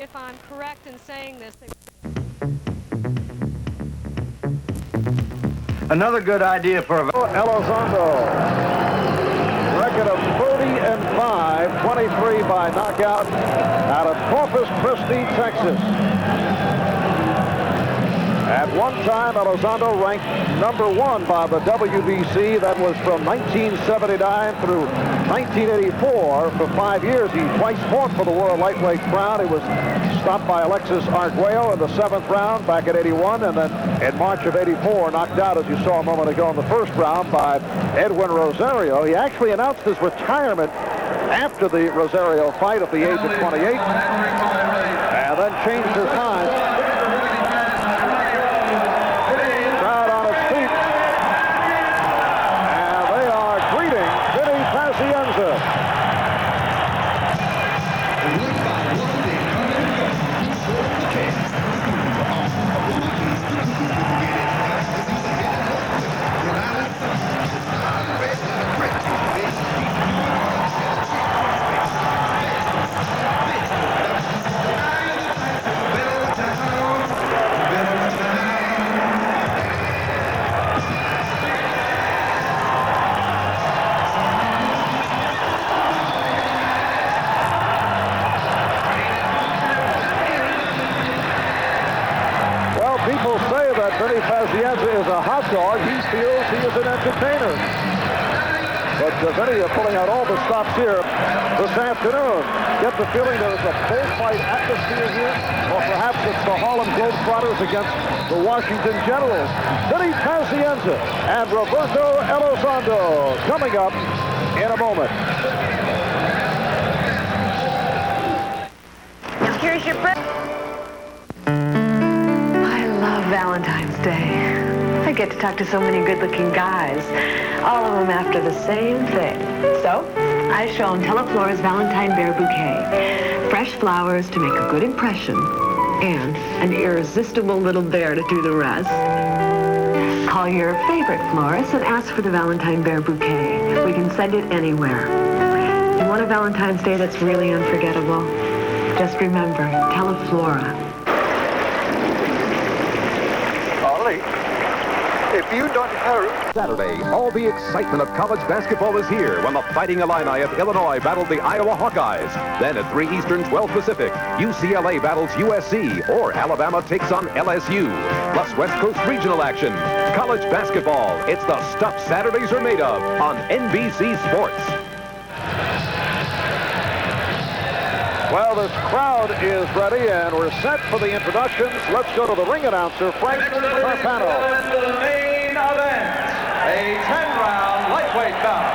if I'm correct in saying this. Another good idea for Elizondo. Record of 30-5, 23 by knockout out of Corpus Christi, Texas. At one time, Elizondo ranked #1 by the WBC. That was from 1979 through 1984. For 5 years, he twice fought for the world lightweight crown. He was stopped by Alexis Arguello in the 7th round back in '81, and then in March of '84, knocked out, as you saw a moment ago, in the 1st round by Edwin Rosario. He actually announced his retirement after the Rosario fight at the age of 28, and then changed his mind. Crowd on its feet, and they are greeting Vinny Pazienza. People say that Vinny Pazienza is a hot dog. He feels he is an entertainer. But Vinny pulling out all the stops here this afternoon. Get the feeling there is a bullfight atmosphere here, or perhaps it's the Harlem Globetrotters against the Washington Generals. Vinny Pazienza and Roberto Elizondo coming up in a moment. Now here's your break. Valentine's Day. I get to talk to so many good-looking guys, all of them after the same thing. So I show them Teleflora's Valentine Bear Bouquet. Fresh flowers to make a good impression, and an irresistible little bear to do the rest. Call your favorite florist and ask for the Valentine Bear Bouquet. We can send it anywhere. You want a Valentine's Day that's really unforgettable? Just remember, Teleflora. If you don't hurry. Saturday, all the excitement of college basketball is here when the Fighting Illini of Illinois battle the Iowa Hawkeyes. Then at 3 Eastern, 12 Pacific, UCLA battles USC or Alabama takes on LSU. Plus West Coast regional action. College basketball, it's the stuff Saturdays are made of on NBC Sports. Well, this crowd is ready, and we're set for the introductions. Let's go to the ring announcer, Frank Carpano. The main event, a 10-round lightweight bout.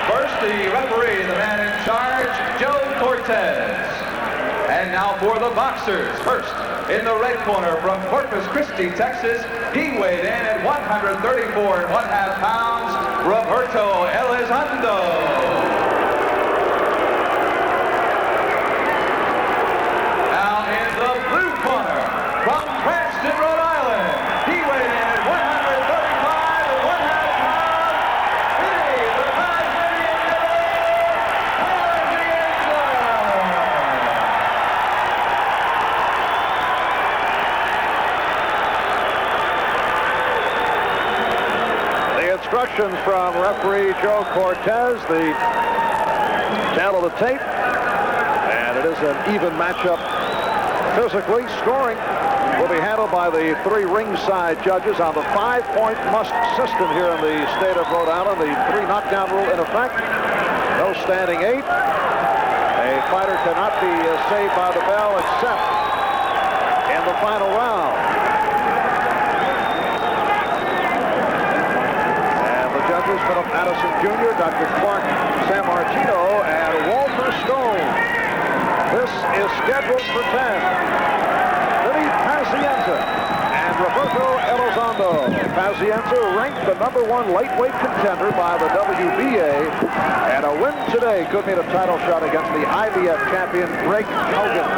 First, the referee, the man in charge, Joe Cortez. And now for the boxers. First, in the red corner from Corpus Christi, Texas, he weighed in at 134.5 pounds, Roberto Elizondo. From Cranston, Rhode Island, he weighed in at 135.5 pounds. Vinny Pazienza. The instructions from referee Joe Cortez, the tale of the tape, and it is an even matchup. Physically, scoring will be handled by the 3 ringside judges on the 5-point must system here in the state of Rhode Island. The 3 knockdown rule in effect. No standing 8. A fighter cannot be saved by the bell except in the final round. And the judges, Philip Addison Jr., Dr. Clark Sammartino, and Walter Stone. This is scheduled for 10. Vinny Pazienza and Roberto Elizondo. Pazienza ranked the #1 lightweight contender by the WBA, and a win today could mean a title shot against the IBF champion Greg Hogan.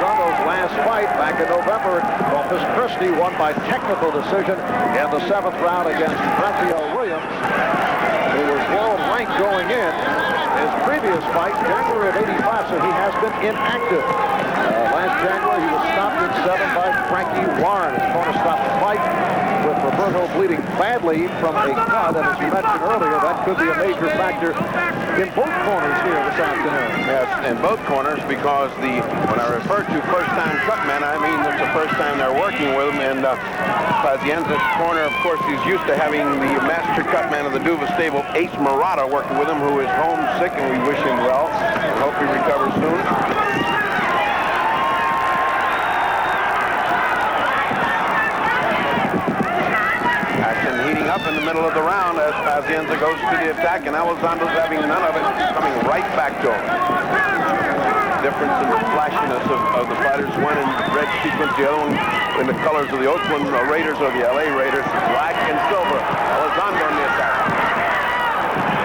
Elizondo's last fight back in November at Corpus Christi won by technical decision in the 7th round against Raphael Williams, who was world rank going in. His previous fight, January of '85, so he has been inactive. Last January, he was stopped in 7 by Frankie Warren. His corner stopped the fight with Roberto bleeding badly from a cut. And as you mentioned earlier, that could be a major factor in both corners here this afternoon. Yes, in both corners, because when I refer to first-time cutmen, I mean it's the first time they're working with him. And Pazienza's corner, of course, he's used to having the master cutman of the Duva stable, Ace Murata, working with him, who is homesick, and we wish him well and hope he recovers soon. Action heating up in the middle of the round as Pazienza goes to the attack, and Elizondo's having none of it, coming right back to him. Difference in the flashiness of the fighters. One in red sequence, the other one in the colors of the Oakland Raiders or the LA Raiders, black and silver. Elizondo in the attack.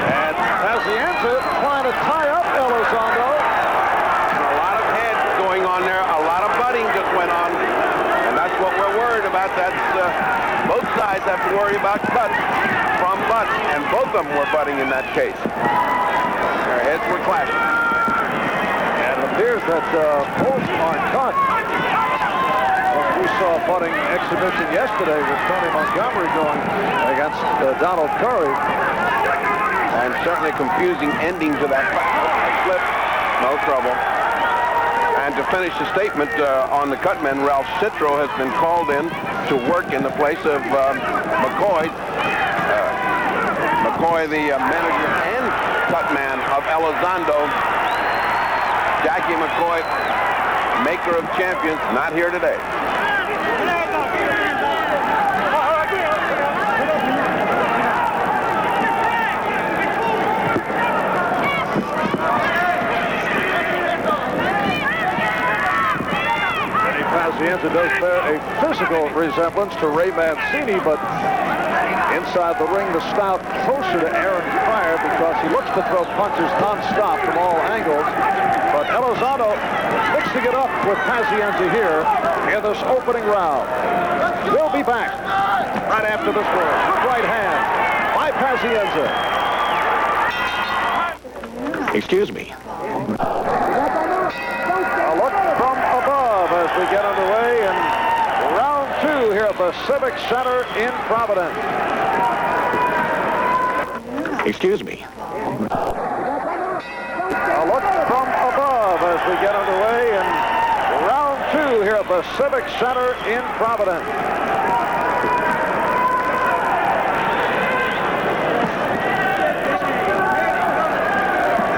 And Pazienza trying to tie up Elizondo. And a lot of heads going on there. A lot of butting just went on. And that's what we're worried about. That's both sides have to worry about cuts from butts. And both of them were butting in that case. Their heads were clashing. And it appears that both are cut. We saw a butting exhibition yesterday with Tony Montgomery going against Donald Curry. And certainly a confusing ending to that fight. Slip, no trouble. And to finish the statement on the cutman, Ralph Citro has been called in to work in the place of McCoy. McCoy, the manager and cutman of Elizondo. Jackie McCoy, maker of champions, not here today. Vinny Pazienza does bear a physical resemblance to Ray Mancini, but inside the ring, the stout closer to Aaron Pryor because he looks to throw punches non-stop from all angles. But Elizondo mixing it up with Pazienza here in this opening round. We'll be back right after this word. Right hand by Pazienza. Excuse me. A look from above as we get underway in round 2 here at the Civic Center in Providence. Excuse me. A look from above as we get underway in round 2 here at the Civic Center in Providence.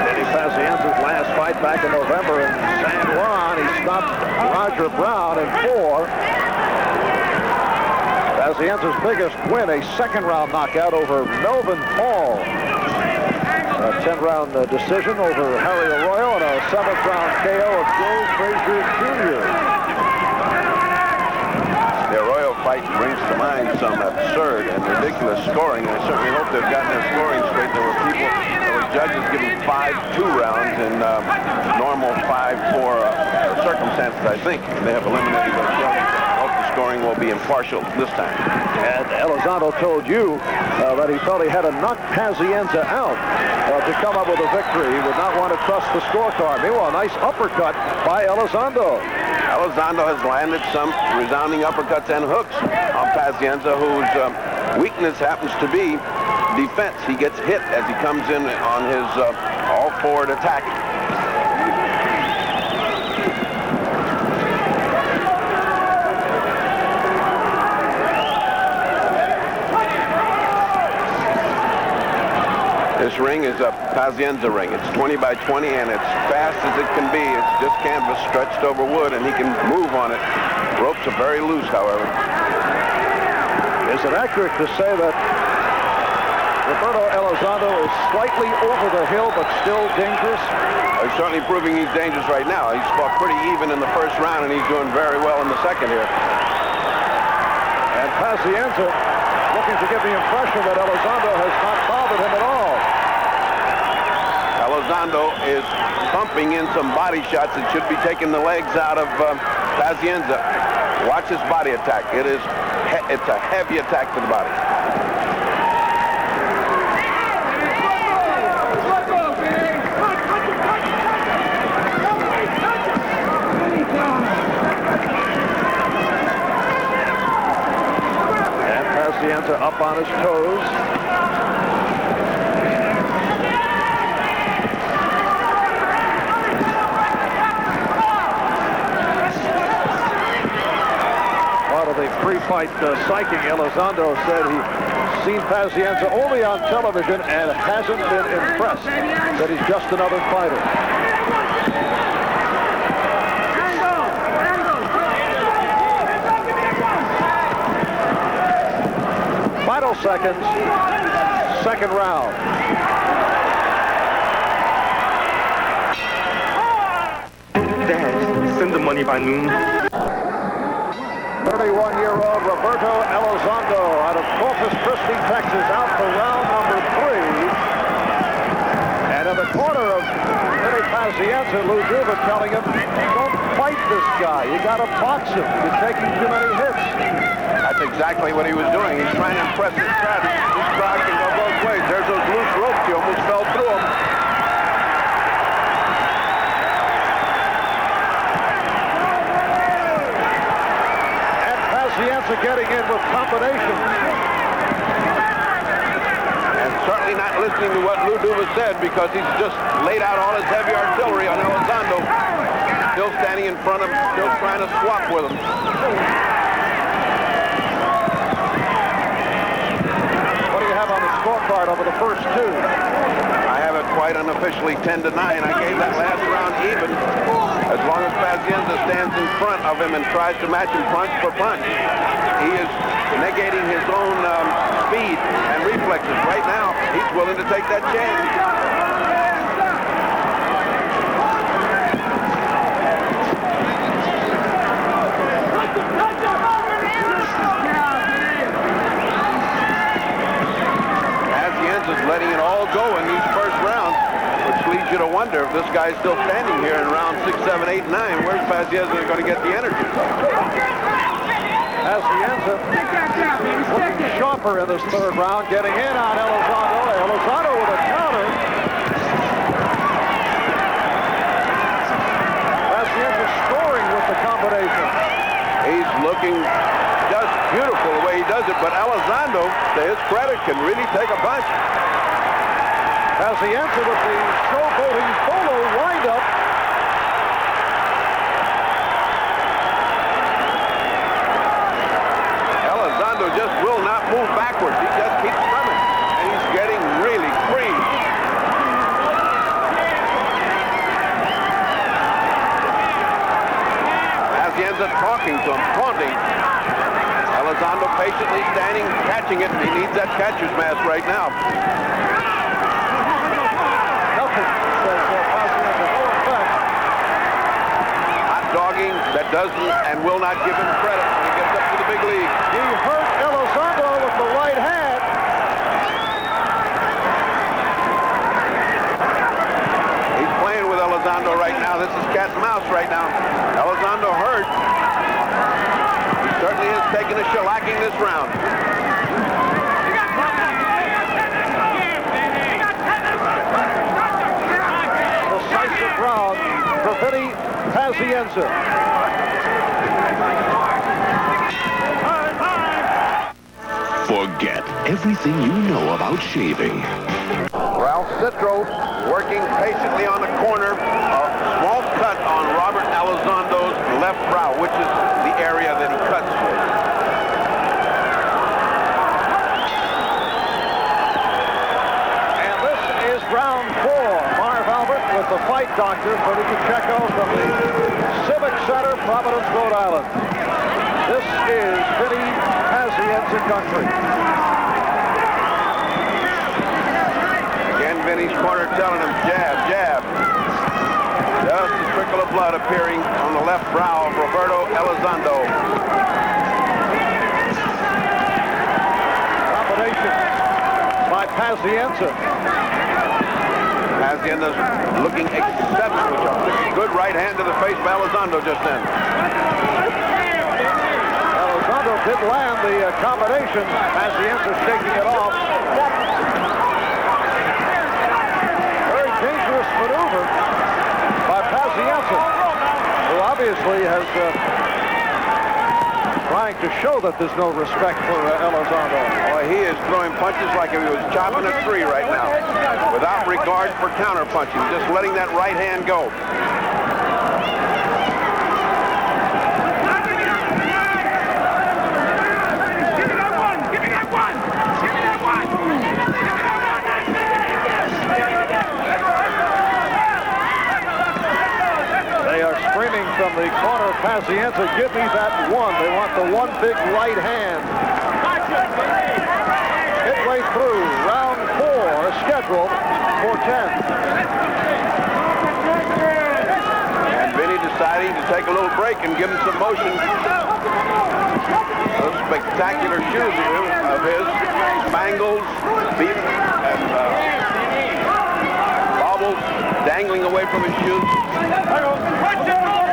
Vinny Pazienza's last fight back in November in San Juan, he stopped Roger Brown in 4. Pazienza's biggest win, a second-round knockout over Melvin Paul. A 10-round decision over Harry Arroyo and a 7th-round KO of Joe Frazier Jr. The Arroyo fight brings to mind some absurd and ridiculous scoring. I certainly hope they've gotten their scoring straight. There were judges giving 5-2 rounds in normal 5-4 circumstances, I think. They have eliminated those judges. I hope the scoring will be impartial this time. And Elizondo told you that he felt he had to knock Pazienza out to come up with a victory. He would not want to trust the scorecard. Meanwhile, a nice uppercut by Elizondo. Elizondo has landed some resounding uppercuts and hooks on Pazienza, whose weakness happens to be defense. He gets hit as he comes in on his all-forward attack. This ring is a Pazienza ring. It's 20 by 20, and it's fast as it can be. It's just canvas stretched over wood, and he can move on it. Ropes are very loose, however. Is it accurate to say that Roberto Elizondo is slightly over the hill, but still dangerous? He's certainly proving he's dangerous right now. He's fought pretty even in the first round, and he's doing very well in the second here. And Pazienza looking to give the impression that Elizondo has not bothered him at all. Elizondo is pumping in some body shots that should be taking the legs out of Pazienza. Watch his body attack. It's a heavy attack to the body. up on his toes. Part of the pre-fight psyching, Elizondo said he's seen Pazienza only on television and hasn't been impressed, that he's just another fighter. Final seconds, second round. Dad, send the money by noon. 31-year-old Roberto Elizondo out of Corpus Christi, Texas, out for round number 3. And in the corner of Vinny Pazienza, Lou Duva telling him, don't fight this guy. You got to box him. You're taking too many hits. That's exactly what he was doing. He's trying to impress his crowd. This crowd can go both ways. There's those loose ropes. He almost fell through them. And Pazienza getting in with combination. And certainly not listening to what Lou Duva said, because he's just laid out all his heavy artillery on Elizondo. Still standing in front of him, still trying to swap with him. On the scorecard over the first two. I have it quite unofficially 10-9. I gave that last round even. As long as Pazienza stands in front of him and tries to match him punch for punch, he is negating his own speed and reflexes. Right now, he's willing to take that chance. Letting it all go in these first rounds, which leads you to wonder if this guy's still standing here in round 6, 7, 8, 9. Where's Pazienza going to get the energy? Pazienza looking sharper in this third round, getting in on Elizondo. Elizondo with a counter. Pazienza scoring with the combination. He's looking just beautiful the way he does it, but Elizondo, to his credit, can really take a punch. Pazienza with the showboating polo windup. Elizondo just will not move backwards. He just keeps coming, and he's getting really free. Pazienza talking to him, taunting. Elizondo patiently standing, catching it. He needs that catcher's mask right now. Hot dogging that doesn't and will not give him credit when he gets up to the big league. He hurt Elizondo with the right hand. He's playing with Elizondo right now. This is cat and mouse right now. Elizondo hurt. He certainly is taking a shellacking this round. Decisive round for Vinny Pazienza. Forget everything you know about shaving. Ralph Citro working patiently on the corner. A small cut on Robert Elizondo's left brow, which is the area that he cuts with. And this is round 4. Marv Albert with the fight doctor, Freddie Pacheco from the Civic Center, Providence, Rhode Island. This is Vinny Pazienza country. Again, Vinny's corner telling him jab, jab. Just a trickle of blood appearing on the left brow of Roberto Elizondo. Combination by Pazienza. Pazienza's looking exceptional. Good right hand to the face by Elizondo just then. Elizondo did land the combination. Pazienza shaking it off. Very dangerous maneuver by Pazienza, who obviously has trying to show that there's no respect for Elizondo. Boy, he is throwing punches like if he was chopping a tree right now, without regard for counter punching, just letting that right hand go. From the corner, Pazienza, give me that one. They want the one big right hand. Midway through round 4, scheduled for 10. And Vinny deciding to take a little break and give him some motion. Those spectacular shoes of his, spangles, beef, and baubles dangling away from his shoes.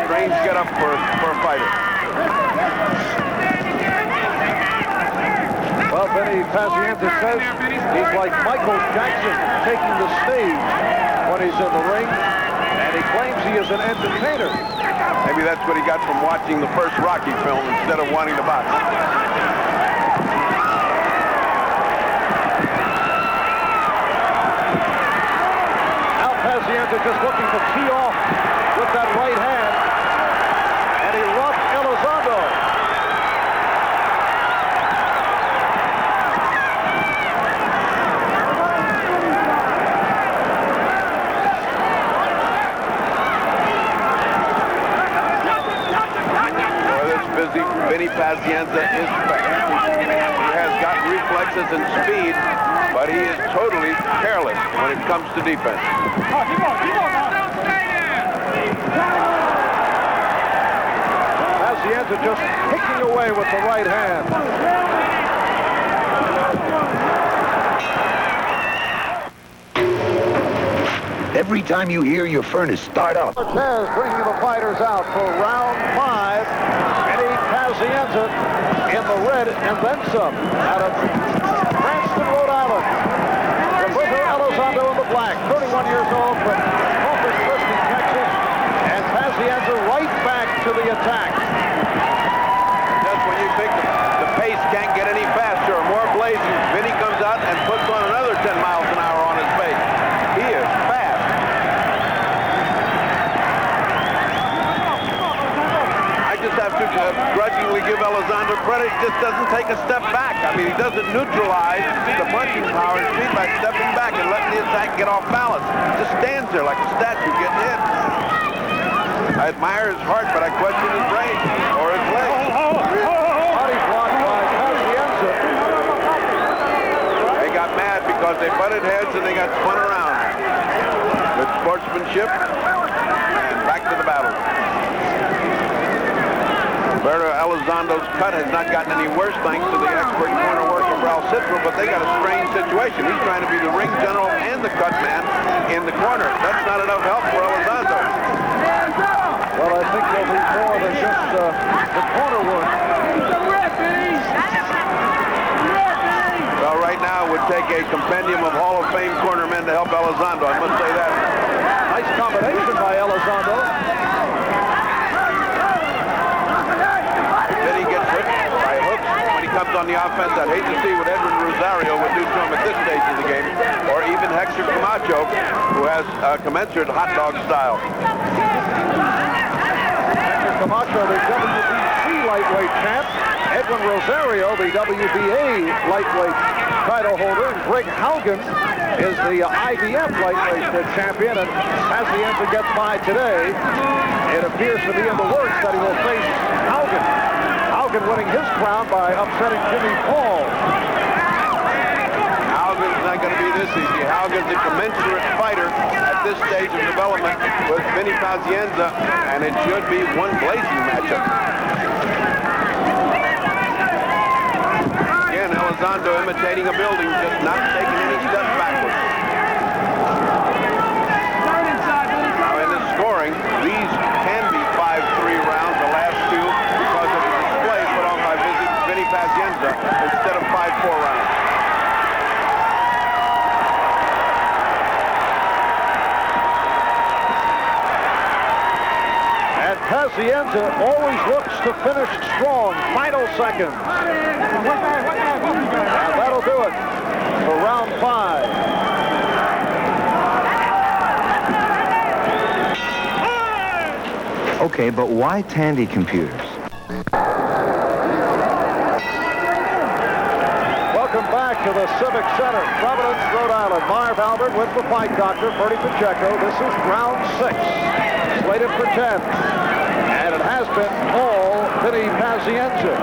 Strange get up for a fighter. Well, Vinny Pazienza says he's like Michael Jackson taking the stage when he's in the ring, and he claims he is an entertainer. Maybe that's what he got from watching the first Rocky film instead of wanting to box. Now Pazienza just looking to tee off with that right hand. And he roughed Elizondo. Boy, this busy Vinny Pazienza is fast. He has got reflexes and speed, but he is totally careless when it comes to defense. Pazienza just picking away with the right hand. Every time you hear your furnace start up. Cortez bringing the fighters out for round 5. Vinny Pazienza in the red and then some out of Cranston, Rhode Island. Roberto Elizondo in the black, 31 years old from Corpus Christi, Texas. And Pazienza right back to the attack. Just when you think the pace can't get any faster or more blazing, Vinny comes out and puts on another 10 miles an hour on his pace. He is fast. I just have to grudgingly give Elizondo credit. He just doesn't take a step back. I mean, he doesn't neutralize the punching power and speed by stepping back and letting the attack get off balance. Just stands there like a statue getting hit. I admire his heart, but I question his brain or his legs. Body block by Pazienza. They got mad because they butted heads and they got spun around. Good sportsmanship and back to the battle. Roberto Elizondo's cut has not gotten any worse thanks to the expert corner work of Ralph Citro, but they got a strange situation. He's trying to be the ring general and the cut man in the corner. That's not enough help for Elizondo. Well, I think there'll be more than just the corner work. Well, right now it would take a compendium of Hall of Fame cornermen to help Elizondo. I must say that. Nice combination by Elizondo. Then he gets hit by hooks when he comes on the offense. I'd hate to see what Edwin Rosario would do to him at this stage of the game, or even Hector Camacho, who has commensurate hot dog style. Hector Camacho, the WBC lightweight champ. Edwin Rosario, the WBA lightweight title holder. Greg Haugen is the IBF lightweight champion, and Pazienza gets by today. It appears to be in the works that he will face Haugen. Haugen winning his crown by upsetting Jimmy Paul. Haugen's not going to be this easy. Haugen's a commensurate fighter at this stage of development with Vinny Pazienza, and it should be one blazing matchup. Again, Elizondo imitating a building, just not taking any steps backwards. Now in the scoring, these can be 5-3 rounds, the last two, because of the display put on by Vinny Pazienza instead of 5-4 rounds. Pazienza always looks to finish strong. Final seconds. And that'll do it for round 5. Okay, but why Tandy computers? Welcome back to the Civic Center, Providence, Rhode Island. Marv Albert with the fight doctor, Bernie Pacheco. This is round 6, slated for 10. And it has been all Vinny Pazienza.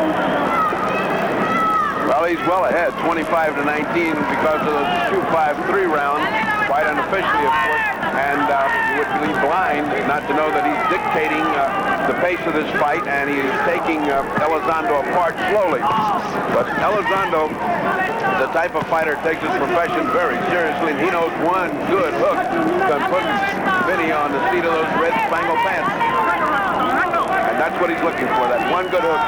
Well, he's well ahead, 25-19, because of those 2-5-3 rounds, quite unofficially, of course. And you would be blind not to know that he's dictating the pace of this fight, and he's taking Elizondo apart slowly. But Elizondo is the type of fighter that takes his profession very seriously, and he knows one good hook can put Vinny on the seat of those red spangled pants. And that's what he's looking for, that one good hook.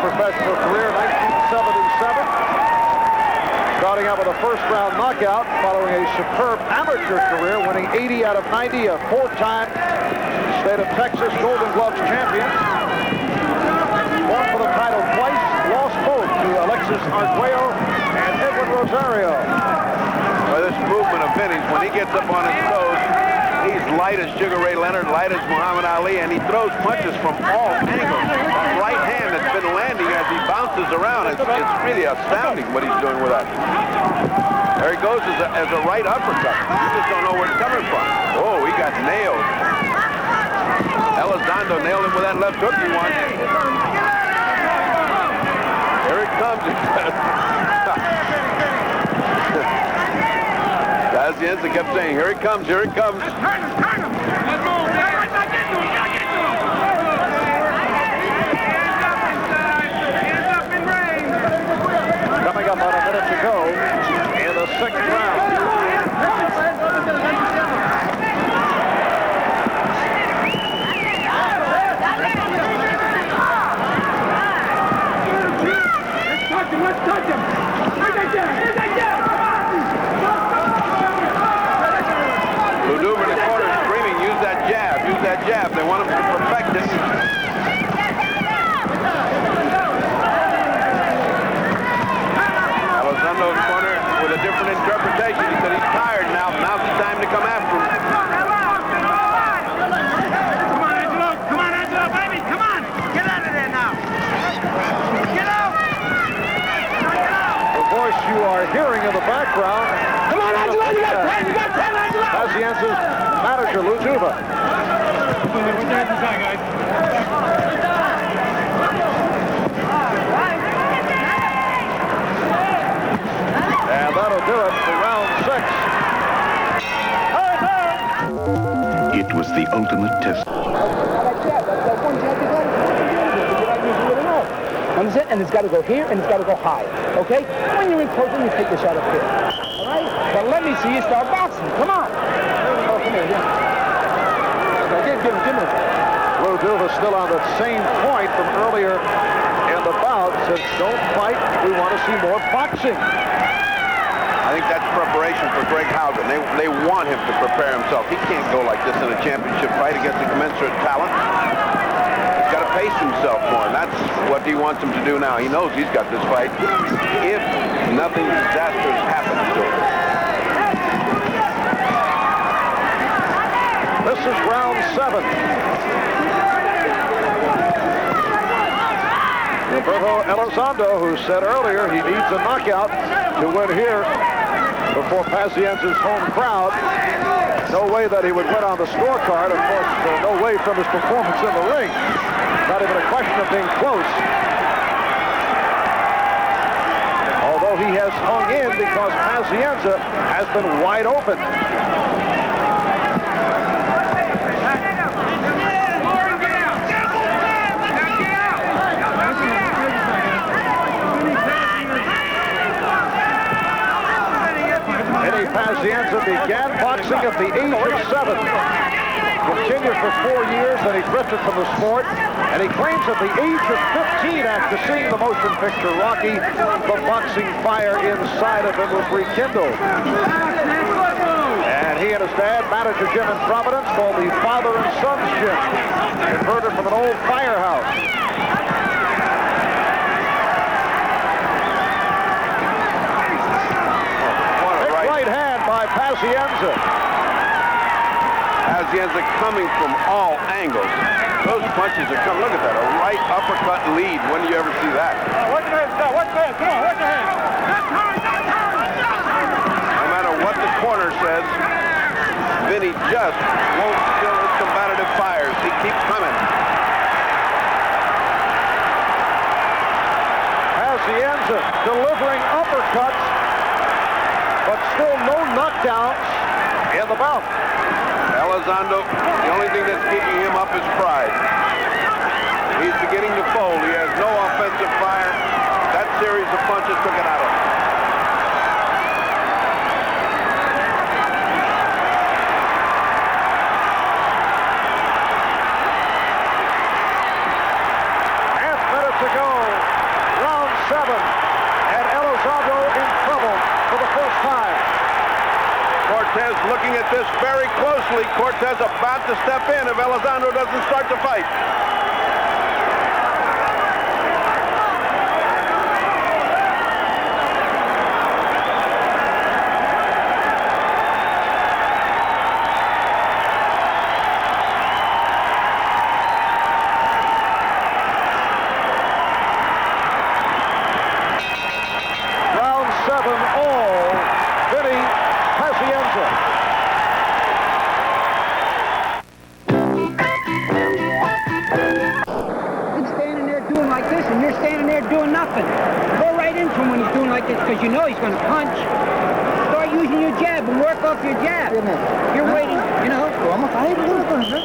Professional career, 1977. Starting out with a first-round knockout, following a superb amateur career, winning 80 out of 90, a 4-time state of Texas Golden Gloves champion. Won for the title twice, lost both to Alexis Arguello and Edwin Rosario. Well, this movement of Vinny's, when he gets up on his toes, he's light as Sugar Ray Leonard, light as Muhammad Ali, and he throws punches from all angles. The right hand that's been landing as he bounces around. It's really astounding what he's doing with that. There he goes as a right uppercut. You just don't know where it's coming from. Oh, he got nailed. Elizondo nailed him with that left hook he won. Here it comes. Pazienza kept saying, here it comes, here it comes. Coming up on a minute to go in the 6th round. Let's touch him. Luduva in the corner screaming, use that jab. They want him to perfect it. Elizondo's corner with a different interpretation. He said he's tired now. Now's the time to come after him. Come on, Angelo, baby, come on. Get out of there now. Get out. The voice you are hearing in the background. Come on, Angelo, you got 10, Angelo. Pazienza's manager, Luduva. And that'll do it for round 6. It was the ultimate test. Understand? And it's got to go here, and it's got to go high. Okay? When you're in close, then you take the shot up here. All right? But let me see you start boxing. Come on. Oh, come here. Give him. Luduva still on that same point from earlier in the bout. Says, don't fight. We want to see more boxing. I think that's preparation for Greg Haugen. They want him to prepare himself. He can't go like this in a championship fight against a commensurate talent. He's got to pace himself more, and that's what he wants him to do now. He knows he's got this fight if nothing disastrous happens to him. This is round 7. Roberto Elizondo, who said earlier he needs a knockout to win here before Pazienza's home crowd. No way that he would win on the scorecard. Of course, no way from his performance in the ring. Not even a question of being close. Although he has hung in because Pazienza has been wide open. Vinny Pazienza began boxing at the age of 7. Continued for 4 years, then he drifted from the sport, and he claims at the age of 15, after seeing the motion picture Rocky, the boxing fire inside of him was rekindled. And he and his dad manage a gym in Providence called the Father and Son's Gym, converted from an old firehouse. Big right hand by Pazienza. Pazienza coming from all angles. Those punches are coming. Look at that, a right uppercut lead. When do you ever see that? Watch your hands, watch your hands, come on, watch your hands. No matter what the corner says, Vinny just won't still his combative fires. He keeps coming. Pazienza delivering uppercuts, but still no knockdowns in the bout. Elizondo, the only thing that's keeping him up is pride. He's beginning to fold. He has no offensive fire. That series of punches took it out of him. Half minute to go. Round 7. And Elizondo in trouble for the first time. Cortez looking at this very closely. Cortez about to step in if Elizondo doesn't start to fight. Round 7 all. Vinny Pazienza. He's standing there doing like this, and you're standing there doing nothing. Go right into him when he's doing like this, because you know he's going to punch. Start using your jab and work off your jab. You're waiting, you know. Vamos a ir, suéltese,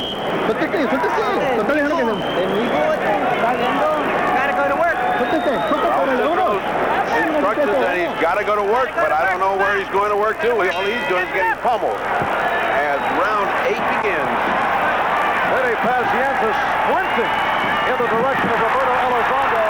Gotta go to work. Instructions that he's got to go to work, but I don't know where he's going to work to. All he's doing is getting pummeled as round 8 begins. Vinny Pazienza sprinting in the direction of Roberto Elizondo.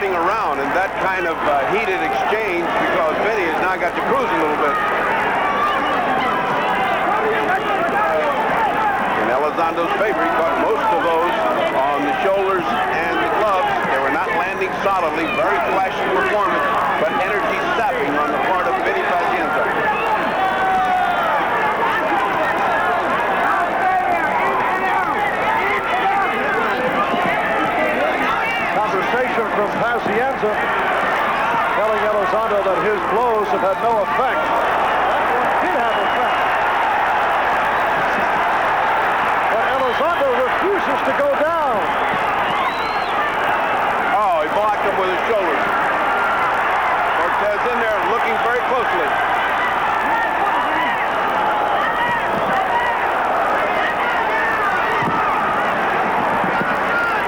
Around in that kind of heated exchange because Vinny has now got to cruise a little bit. In Elizondo's favor, he caught most of those on the shoulders and the gloves. They were not landing solidly. Very flashy performance, but energy sapping on the part of Vinny Pazienza. Conversation from Pazienza telling Elizondo that his blows have had no effect. That one did have effect. But Elizondo refuses to go down. Oh, he blocked him with his shoulders. Cortez in there looking very closely.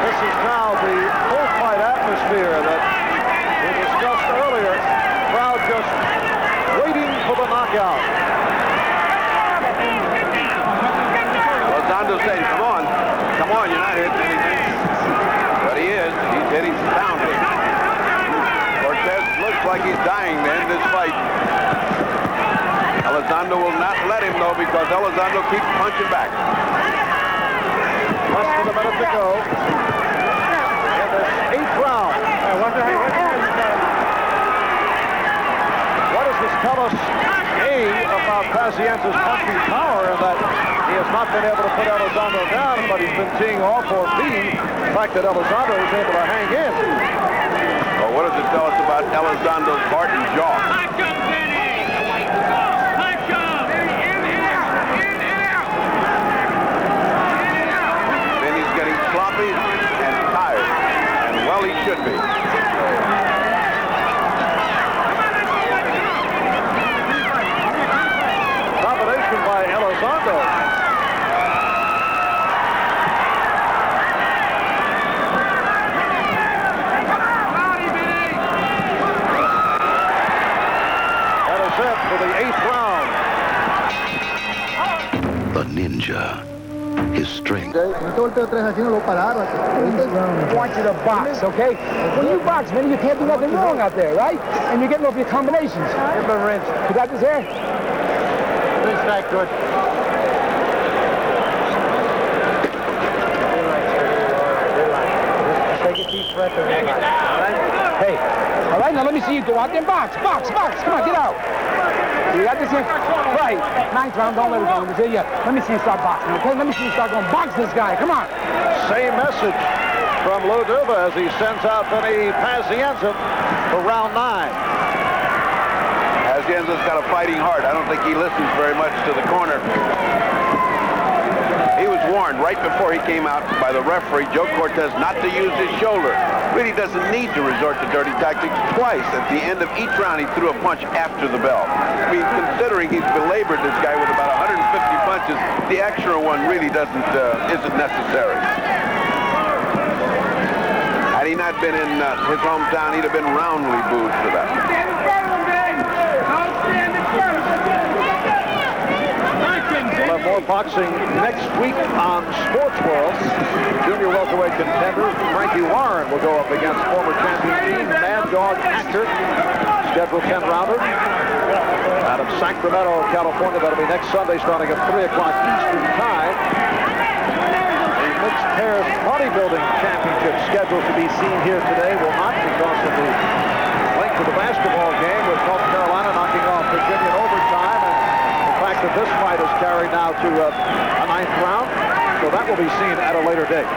This is now the full-fight atmosphere that we discussed earlier. Crowd just waiting for the knockout. Elizondo saying, come on, you're not hitting anything. But he is. He's hitting soundly. Cortez looks like he's dying to end this fight. Elizondo will not let him, though, because Elizondo keeps punching back. Less than a minute to go in this 8th round. What does this tell us, A, about Pazienza's punching power, and that he has not been able to put Elizondo down, but he's been teeing off, or B, the fact that Elizondo is able to hang in? Well, what does it tell us about Elizondo's heart and jaw? volteo 3 así no lo paraba. I want you to box, okay? When you box, man, you can't do nothing wrong out there, right? And you're getting off your combinations. Give him a rinse. You got this here? Rinse back, good. Take a deep breath and relax, all right? Hey, all right, now let me see you go out there and box. Box. Come on, get out. You got this here? Right. 9th round, don't let it go. Let me see you start boxing, okay? Let me see you start going. Box this guy, come on. Same message from Lou Duva as he sends out Vinny Pazienza for round 9. Pazienza's got a fighting heart. I don't think he listens very much to the corner. He was warned right before he came out by the referee, Joe Cortez, not to use his shoulder. Really doesn't need to resort to dirty tactics. Twice at the end of each round, he threw a punch after the bell. I mean, considering he's belabored this guy with about 150 punches, the extra one really isn't necessary. Had he not been in his hometown, he'd have been roundly booed for that. We'll have more boxing next week on Sports World. Junior welterweight contender Frankie Warren will go up against former champion Mad Dog Actor. Scheduled 10-rounder out of Sacramento, California. That'll be next Sunday starting at 3 o'clock Eastern Time. The mixed pairs bodybuilding championship scheduled to be seen here today will not, because of the link to the basketball game with North Carolina knocking off Virginia in overtime. And the fact that this fight is carried now to a 9th round, so that will be seen at a later date.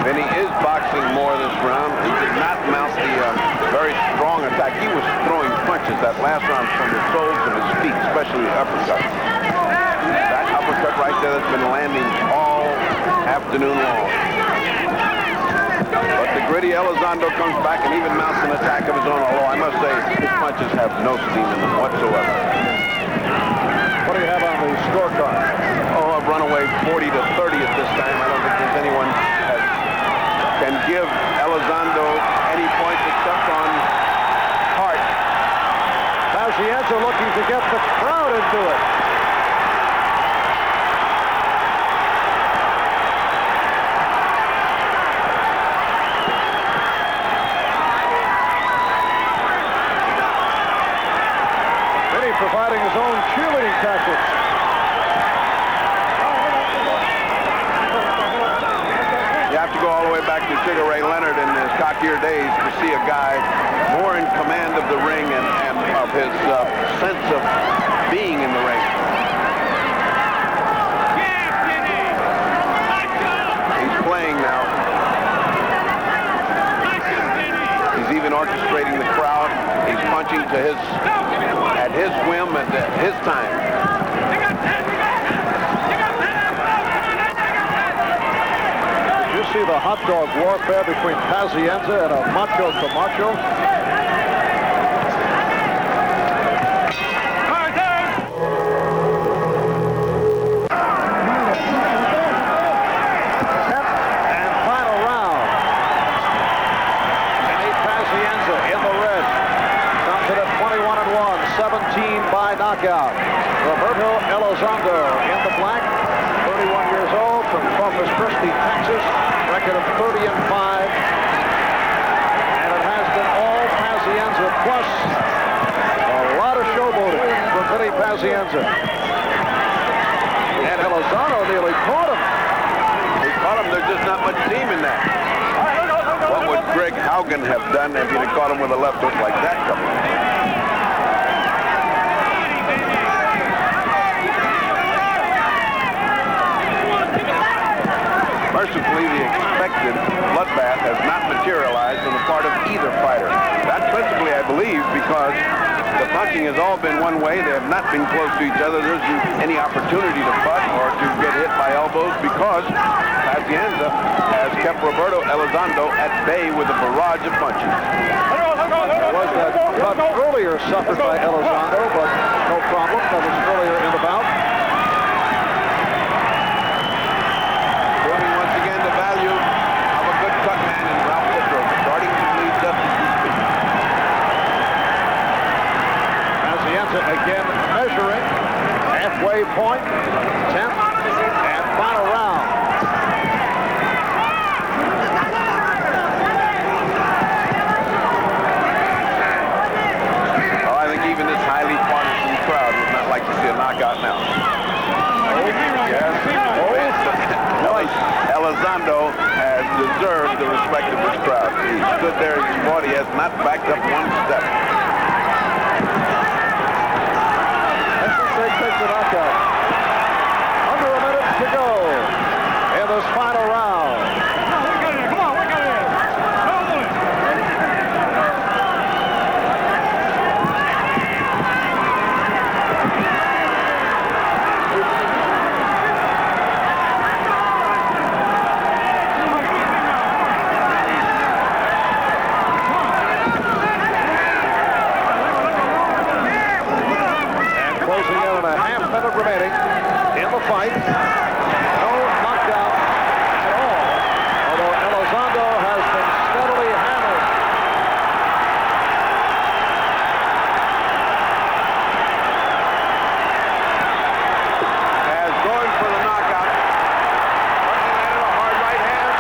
Vinny is boxing more this round. He did not mount the very strong attack. He was throwing punches that last round from the soles of his feet, especially the uppercut. That uppercut right there that's been landing all afternoon long. But the gritty Elizondo comes back and even mounts an attack of his own, although I must say his punches have no steam in them whatsoever. What do you have on the scorecard? Oh, a runaway 40 to 30 at this time. I don't think there's anyone that can give Elizondo any points except on heart. Pazienza looking to get the crowd into it. Providing his own cheerleading tactics. You have to go all the way back to Sugar Ray Leonard in his cockier days to see a guy more in command of the ring and of his sense of being in the ring. He's playing now. He's even orchestrating the crowd. He's punching to at his whim and at his time. Did you see the hot dog warfare between Pazienza and a Macho Camacho? Knockout. Roberto Elizondo in the black, 31 years old, from Corpus Christi, Texas. Record of 30-5. And it has been all Pazienza plus a lot of showboating from Vinny Pazienza. And Elizondo nearly caught him. He caught him. There's just not much steam in that. What would Greg Haugen have done if he'd have caught him with a left hook like that coming? Mercifully, the expected bloodbath has not materialized on the part of either fighter. That's principally, I believe, because the punching has all been one way. They have not been close to each other. There isn't any opportunity to butt or to get hit by elbows because Pazienza has kept Roberto Elizondo at bay with a barrage of punches. There was that cut earlier suffered by Elizondo, but no problem. That was earlier in the bout. Again halfway point, 10th and final round. Well, I think even this highly partisan crowd would not like to see a knockout now. Yes. Elizondo has deserved the respect of this crowd. He stood there, he fought, he has not backed up one step. Takes the knockout. Under a minute to go in this final round. Come on, look at it. Closing in on a half minute remaining in the fight. No knockout at all, although Elizondo has been steadily hammered. As going for the knockout. Landed a hard right hand.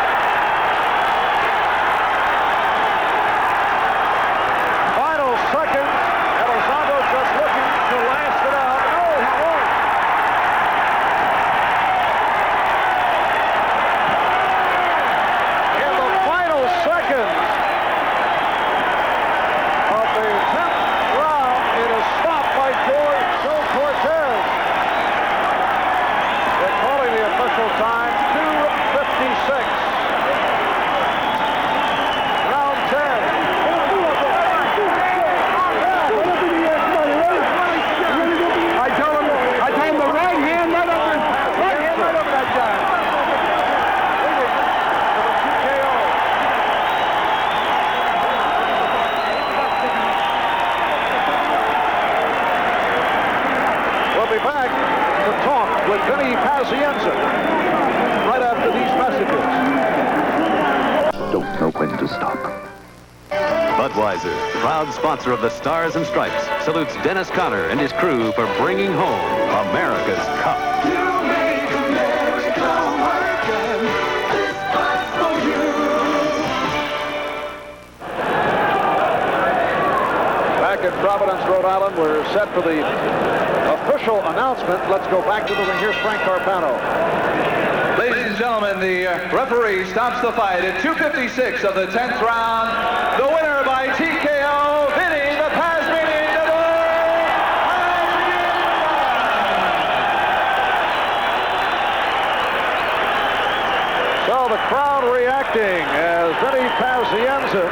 Final seconds. Elizondo just looking to last it out. No, he won't. In the final seconds of the 10th round, it is stopped by Joe Cortez. They're calling the official time 2:56. Round 10. I told him the right hand right over that guy. We'll be back to talk with Vinny Pazienza right after these messages. Don't know when to stop. Budweiser, proud sponsor of the Stars and Stripes, salutes Dennis Conner and his crew for bringing home America's Cup. Back in Providence, Rhode Island, we're set for the official announcement. Let's go back to the ring. Here's Frank Carpano. Ladies and gentlemen, the referee stops the fight at 2:56 of the 10th round. The winner by TKO, Vinny the Pazienza. So the crowd reacting as Vinny Pazienza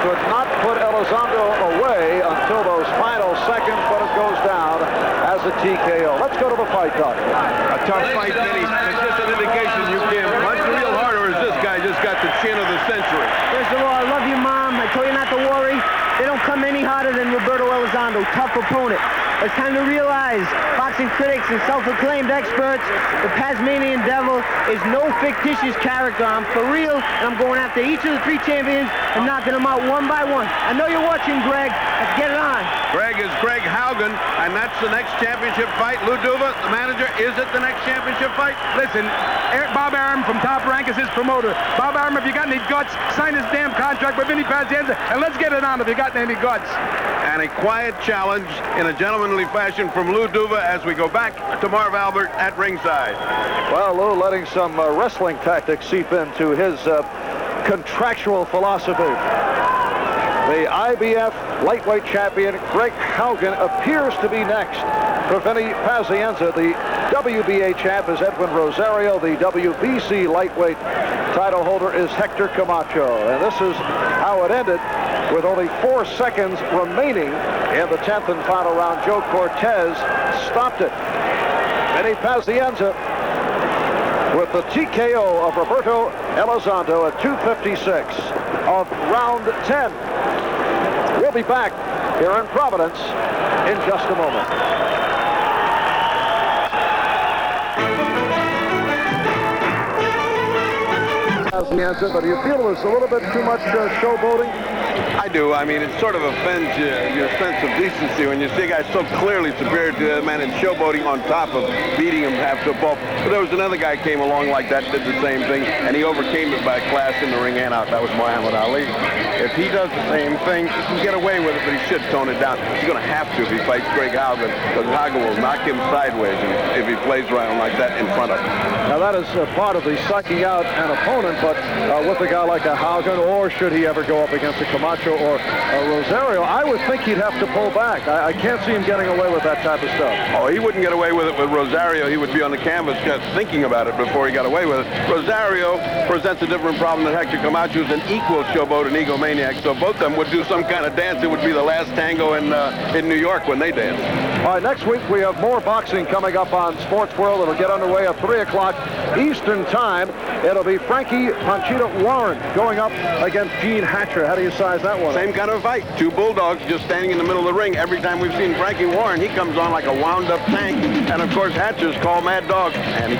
could not put Elizondo away until those final seconds, but it goes down as a TKO. Let's go to the fight, Doc. A tough fight, Vinny. It's just an indication you can punch real hard, or is this guy just got the chin of the century? First of all, I love you, Mom. I told you not to worry. They don't come any harder than Roberto Elizondo. Tough opponent. It's time to realize, boxing critics and self-acclaimed experts, the Tasmanian Devil is no fictitious character. I'm for real, and I'm going after each of the three champions and knocking them out one by one. I know you're watching, Greg. Let's get it on. Greg is Greg Haugen, and that's the next championship fight. Lou Duva, the manager, is it the next championship fight? Listen, Bob Arum from Top Rank is his promoter. Bob Arum, if you got any guts, sign this damn contract with Vinny Pazienza, and let's get it on if you got any guts. And a quiet challenge in a gentlemanly fashion from Lou Duva as we go back to Marv Albert at ringside. Well, Lou letting some wrestling tactics seep into his contractual philosophy. The IBF lightweight champion Greg Haugen appears to be next for Vinny Pazienza. The WBA champ is Edwin Rosario. The WBC lightweight title holder is Hector Camacho. And this is how it ended with only 4 seconds remaining in the 10th and final round. Joe Cortez stopped it. Vinny Pazienza with the TKO of Roberto Elizondo at 2:56 of round 10. We'll be back here in Providence in just a moment. Pazienza, but do you feel it was a little bit too much showboating? I do. I mean, it sort of offends your sense of decency when you see a guy so clearly superior to the other man and showboating on top of beating him half to a pulp. But there was another guy came along like that, did the same thing, and he overcame it by class in the ring and out. That was Muhammad Ali. If he does the same thing, he can get away with it, but he should tone it down. He's going to have to if he fights Greg Haugen, because Haugen will knock him sideways if he plays around like that in front of him. Now that is part of the psyching out an opponent, but with a guy like a Haugen, or should he ever go up against a Camacho or a Rosario, I would think he'd have to pull back. I can't see him getting away with that type of stuff. Oh, he wouldn't get away with it with Rosario. He would be on the canvas just thinking about it before he got away with it. Rosario presents a different problem than Hector Camacho, is an equal showboat and egomaniac, so both of them would do some kind of dance. It would be the last tango in New York when they dance. All right, next week we have more boxing coming up on Sports World. It'll get underway at 3 o'clock Eastern Time. It'll be Frankie Panchito Warren going up against Gene Hatcher. How do you size that one? Same kind of a fight. Two bulldogs just standing in the middle of the ring. Every time we've seen Frankie Warren, he comes on like a wound-up tank. And, of course, Hatcher's called Mad Dog, and he